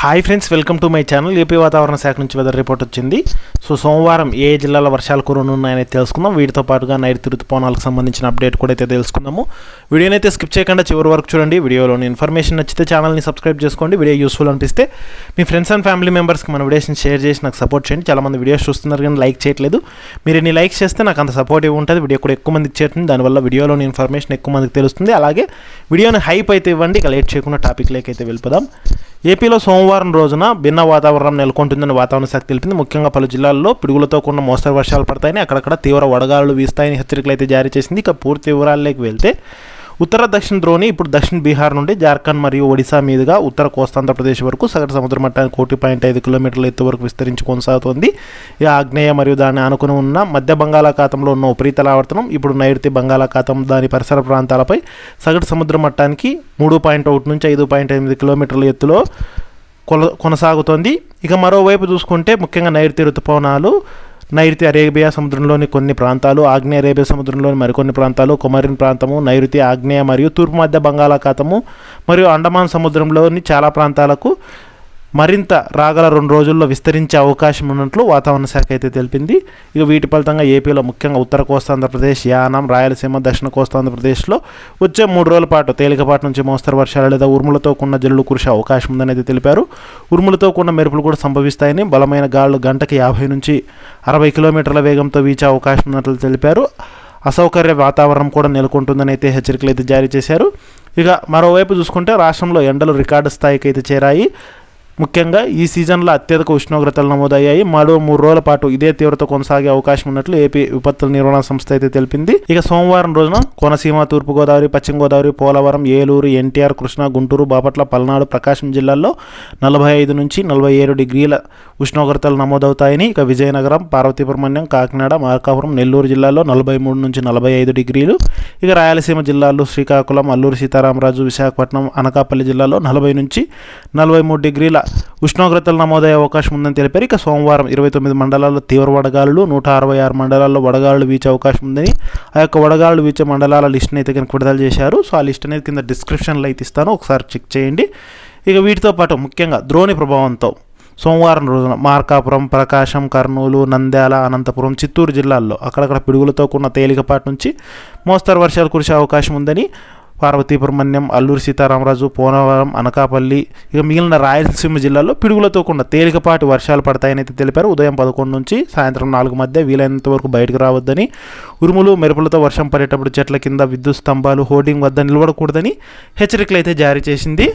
Hi friends, welcome to my channel. AP వాతావరణ శాఖ నుంచి వెదర్ రిపోర్ట్ వచ్చింది. సో సోమవారం ఏ జిల్లాల వర్షాలు కురనున్నాయని తెలుసుకుందాం. వీటితో పాటుగా నైరుతి ఋతుపవనాలకు సంబంధించిన అప్డేట్ కూడా అయితే తెలుసుకుందాము. వీడియోని అయితే స్కిప్ చేయకుండా చివరి వరకు చూడండి. వీడియోలోని ఇన్ఫర్మేషన్ నచ్చితే ఛానల్ని సబ్స్క్రైబ్ చేసుకోండి. వీడియో యూస్ఫుల్ అనిపిస్తే మీ ఫ్రెండ్స్ అండ్ ఫ్యామిలీ మెంబర్స్కి మన వీడియోస్ని షేర్ చేసి నాకు సపోర్ట్ చేయండి. చాలామంది వీడియోస్ చూస్తున్నారు కానీ లైక్ చేయట్లేదు. మీరు ఎన్ని లైక్స్ చేస్తే నాకు అంత సపోర్టివ్ ఉంటుంది. వీడియో కూడా ఎక్కువ మందికి చేరుతుంది. దానివల్ల వీడియోలోని ఇన్ఫర్మేషన్ ఎక్కువ మందికి తెలుస్తుంది. అలాగే వీడియోని హైప్ అయితే ఇవ్వండి. ఇక లేట్ చేయకుండా టాపిక్లోకి అయితే వెళ్ళిపోదాం. ఏపీలో సోమవారం రోజున భిన్న వాతావరణం నెలకొంటుందని వాతావరణ శాఖ తెలిపింది. ముఖ్యంగా పలు జిల్లాల్లో పిడుగులతో కూడిన మోస్తరు వర్షాలు పడతాయని, అక్కడక్కడ తీవ్ర వడగాలులు వీస్తాయని హెచ్చరికలు అయితే జారీ చేసింది. ఇక పూర్తి వివరాల్లోకి వెళ్తే ఉత్తర దక్షిణ ద్రోణి ఇప్పుడు దక్షిణ బీహార్ నుండి జార్ఖండ్ మరియు ఒడిశా మీదుగా ఉత్తర కోస్తాంధ్రప్రదేశ్ వరకు సగటు సముద్ర మట్టానికి 1.5 కిలోమీటర్ల ఎత్తు వరకు విస్తరించి కొనసాగుతోంది. ఈ ఆగ్నేయ మరియు దాన్ని ఆనుకుని ఉన్న మధ్య బంగాళాఖాతంలో ఉన్న ఉపరితల ఆవర్తనం ఇప్పుడు నైరుతి బంగాళాఖాతం దాని పరిసర ప్రాంతాలపై సగటు సముద్ర మట్టానికి 3.1 నుంచి 5.8 కిలోమీటర్ల ఎత్తులో కొనసాగుతోంది. ఇక మరోవైపు చూసుకుంటే ముఖ్యంగా నైరుతి ఋతుపవనాలు నైరుతి అరేబియా సముద్రంలోని కొన్ని ప్రాంతాలు, ఆగ్నేయ అరేబియా సముద్రంలోని మరికొన్ని ప్రాంతాలు, కొమరిన్ ప్రాంతము, నైరుతి ఆగ్నేయ మరియు తూర్పు మధ్య బంగాళాఖాతము మరియు అండమాన్ సముద్రంలోని చాలా ప్రాంతాలకు మరింత రాగల 2 రోజుల్లో విస్తరించే అవకాశం ఉన్నట్లు వాతావరణ శాఖ అయితే తెలిపింది. ఇక వీటి ఫలితంగా ఏపీలో ముఖ్యంగా ఉత్తర కోస్తాంధ్రప్రదేశ్, యానాం, రాయలసీమ, దక్షిణ కోస్తాంధ్రప్రదేశ్లో వచ్చే 3 రోజుల పాటు తేలికపాటి నుంచి మోస్తరు వర్షాలు లేదా ఉరుములతో కూడిన జల్లులు కురిసే అవకాశం ఉందని అయితే తెలిపారు. ఉరుములతో కూడిన మెరుపులు కూడా సంభవిస్తాయని, బలమైన గాలులు గంటకి 50 నుంచి 60 కిలోమీటర్ల వేగంతో వీచే అవకాశం ఉన్నట్లు తెలిపారు. అసౌకర్య వాతావరణం కూడా నెలకొంటుందని అయితే హెచ్చరికలు అయితే జారీ చేశారు. ఇక మరోవైపు చూసుకుంటే రాష్ట్రంలో ఎండలు రికార్డు స్థాయికి అయితే చేరాయి. ముఖ్యంగా ఈ సీజన్లో అత్యధిక ఉష్ణోగ్రతలు నమోదయ్యాయి. మరో 3 రోజుల పాటు ఇదే తీవ్రత కొనసాగే అవకాశం ఉన్నట్లు ఏపీ విపత్తుల నిర్వహణ సంస్థ అయితే తెలిపింది. ఇక సోమవారం రోజున కోనసీమ, తూర్పుగోదావరి, పశ్చిమ గోదావరి, పోలవరం, ఏలూరు, ఎన్టీఆర్, కృష్ణా, గుంటూరు, బాపట్ల, పల్నాడు, ప్రకాశం జిల్లాల్లో 45 నుంచి 47 డిగ్రీల ఉష్ణోగ్రతలు నమోదవుతాయని, ఇక విజయనగరం, పార్వతీపురం, కాకినాడ, మార్కాపురం, నెల్లూరు జిల్లాల్లో 43 నుంచి 45 డిగ్రీలు, ఇక రాయలసీమ జిల్లాల్లో శ్రీకాకుళం, అల్లూరు సీతారామరాజు, విశాఖపట్నం, అనకాపల్లి జిల్లాలో 40 నుంచి 43 డిగ్రీల ఉష్ణోగ్రతలు నమోదయ్యే అవకాశం ఉందని తెలిపారు. ఇక సోమవారం 29 మండలాల్లో తీవ్ర వడగాలులు, 166 మండలాల్లో వడగాలులు వీచే అవకాశం ఉందని, ఆ యొక్క వడగాలులు వీచే మండలాల లిస్ట్ని అయితే కనుక విడుదల చేశారు. సో ఆ లిస్ట్ అనేది కింద డిస్క్రిప్షన్లో అయితే ఇస్తాను, ఒకసారి చెక్ చేయండి. ఇక వీటితో పాటు ముఖ్యంగా ద్రోణి ప్రభావంతో సోమవారం రోజున మార్కాపురం, ప్రకాశం, కర్నూలు, నంద్యాల, అనంతపురం, చిత్తూరు జిల్లాల్లో అక్కడక్కడ పిడుగులతో కూడిన తేలికపాటి నుంచి మోస్తరు వర్షాలు కురిసే అవకాశం ఉందని, పార్వతీపురం, అల్లూరు సీతారామరాజు, పోలవరం, అనకాపల్లి, ఇక మిగిలిన రాయలసీమ జిల్లాలో పిడుగులతో కూడిన తేలికపాటి వర్షాలు పడతాయని అయితే తెలిపారు. ఉదయం 11 నుంచి సాయంత్రం 4 మధ్య వీలైనంత వరకు బయటకు రావద్దని, ఉరుములు మెరుపులతో వర్షం పడేటప్పుడు చెట్ల కింద, విద్యుత్ స్తంభాలు, హోర్డింగ్ వద్ద నిలబడకూడదని హెచ్చరికలు అయితే జారీ చేసింది.